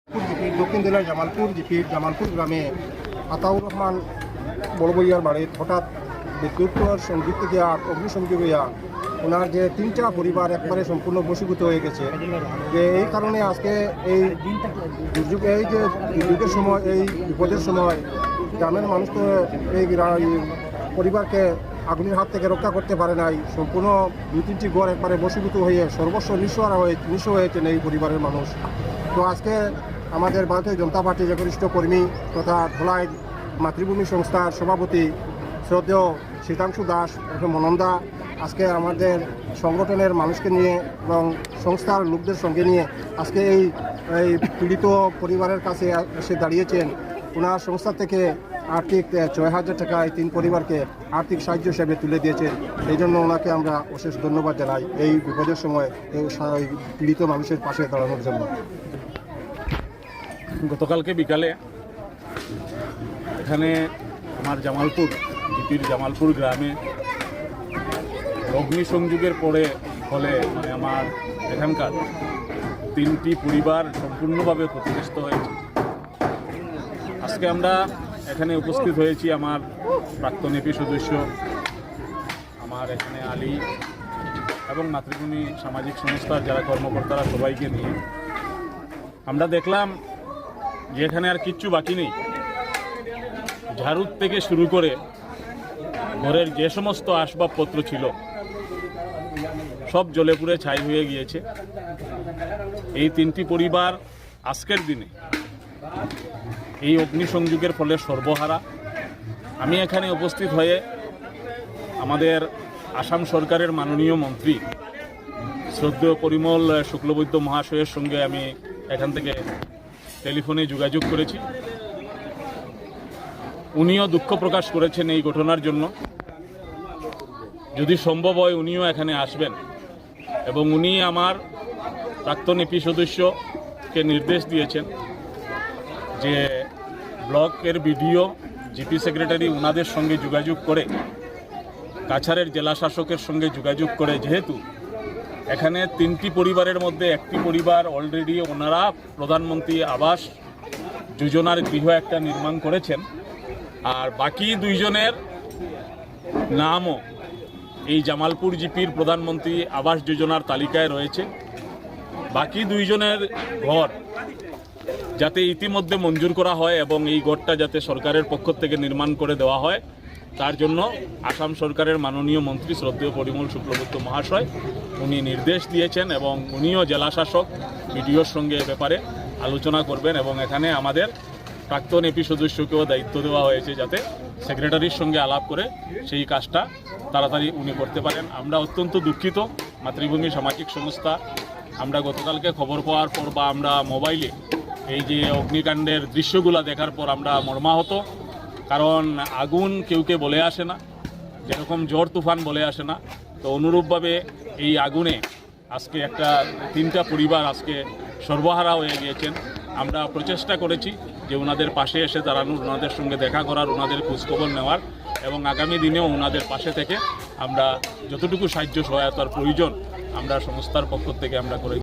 দক্ষিণ জেলার জামালপুর জিপির জামালপুর গ্রামে আতাউর রহমান বড় বইয়ার বাড়ির হঠাৎ বিদ্যুৎ সংযুক্ত গিয়া অগ্নিসংযোগ হইয়া ওনার যে তিনটা পরিবার একবারে সম্পূর্ণ বশীভূত হয়ে গেছে। যে এই কারণে আজকে এই দুর্যোগ, এই যে দুর্যোগের সময়, এই বিপদের সময় গ্রামের মানুষ তো এই পরিবারকে আগুনের হাত থেকে রক্ষা করতে পারে নাই। সম্পূর্ণ 2-3টি ঘর একবারে বশীভূত হয়ে সর্বস্ব নিঃস্ব হয়েছেন এই পরিবারের মানুষ। তো আজকে আমাদের ভারতীয় জনতা পার্টির একনিষ্ঠ কর্মী তথা ধলাই মাতৃভূমি সংস্থার সভাপতি শ্রদ্ধেয় শীতাংশু দাস মনন্দা আজকে আমাদের সংগঠনের মানুষকে নিয়ে এবং সংস্থার লোকদের সঙ্গে নিয়ে আজকে এই পীড়িত পরিবারের কাছে এসে দাঁড়িয়েছেন। ওনার সংস্থা থেকে আর্থিক 6,000 টাকা এই 3 পরিবারকে আর্থিক সাহায্য হিসেবে তুলে দিয়েছেন। এই জন্য ওনাকে আমরা অশেষ ধন্যবাদ জানাই এই বিপদের সময় এই পীড়িত মানুষের পাশে দাঁড়ানোর জন্য। গতকালকে বিকালে এখানে আমার জামালপুর জিপির জামালপুর গ্রামে অগ্নিসংযোগের ফলে আমার এখানকার 3টি পরিবার সম্পূর্ণভাবে ক্ষতিগ্রস্ত হয়েছে। আজকে আমরা এখানে উপস্থিত হয়েছি আমার প্রাক্তন এপি সদস্য, আমার এখানে আলী এবং মাতৃভূমি সামাজিক সংস্থার যারা কর্মকর্তারা সবাইকে নিয়ে আমরা দেখলাম যে এখানে আর কিচ্ছু বাকি নেই। ঝাড়ু থেকে শুরু করে ঘরের যে সমস্ত আসবাবপত্র ছিল সব জ্বলে পুড়ে ছাই হয়ে গিয়েছে। এই 3টি পরিবার আজকের দিনে এই অগ্নিসংযোগের ফলে সর্বহারা। আমি এখানে উপস্থিত হয়ে আমাদের আসাম সরকারের মাননীয় মন্ত্রী শ্রদ্ধেয় পরিমল শুক্লবৈদ্য মহাশয়ের সঙ্গে আমি এখান থেকে টেলিফোনে যোগাযোগ করেছি। উনিও দুঃখ প্রকাশ করেছেন এই ঘটনার জন্য। যদি সম্ভব হয় উনিও এখানে আসবেন এবং উনি আমার প্রাক্তন এপি সদস্যকে নির্দেশ দিয়েছেন যে ব্লকের বিডিও, জিপি সেক্রেটারি ওনাদের সঙ্গে যোগাযোগ করে, কাছাড়ের জেলা শাসকের সঙ্গে যোগাযোগ করে, যেহেতু এখানে 3টি পরিবারের মধ্যে একটি পরিবার অলরেডি ওনারা প্রধানমন্ত্রী আবাস যোজনার গৃহ একটা নির্মাণ করেছেন, আর বাকি 2 জনের নামও এই জামালপুর জিপির প্রধানমন্ত্রী আবাস যোজনার তালিকায় রয়েছে। বাকি 2 জনের ঘর যাতে ইতিমধ্যে মঞ্জুর করা হয় এবং এই ঘরটা যাতে সরকারের পক্ষ থেকে নির্মাণ করে দেওয়া হয়, তার জন্য আসাম সরকারের মাননীয় মন্ত্রী শ্রদ্ধেয় পরিমল শুক্লবৈদ্য মহাশয় উনি নির্দেশ দিয়েছেন এবং উনিও জেলা শাসক বিডিওর সঙ্গে ব্যাপারে আলোচনা করবেন এবং এখানে আমাদের প্রাক্তন এপি সদস্যকেও দায়িত্ব দেওয়া হয়েছে যাতে সেক্রেটারির সঙ্গে আলাপ করে সেই কাজটা তাড়াতাড়ি উনি করতে পারেন। আমরা অত্যন্ত দুঃখিত, মাতৃভূমি সামাজিক সংস্থা আমরা গতকালকে খবর পাওয়ার পর বা আমরা মোবাইলে এই যে অগ্নিকাণ্ডের দৃশ্যগুলো দেখার পর আমরা মর্মাহত। কারণ আগুন কেউকে বলে আসে না, যেরকম ঝড় তুফান বলে আসে না, তো অনুরূপভাবে এই আগুনে আজকে 3টা পরিবার আজকে সর্বহারা হয়ে গিয়েছেন। আমরা প্রচেষ্টা করেছি যে ওনাদের পাশে এসে দাঁড়ানোর, ওনাদের সঙ্গে দেখা করার, ওনাদের খোঁজখবর নেওয়ার এবং আগামী দিনেও ওনাদের পাশে থেকে আমরা যতটুকু সাহায্য সহায়তার প্রয়োজন আমরা সংস্থার পক্ষ থেকে আমরা করে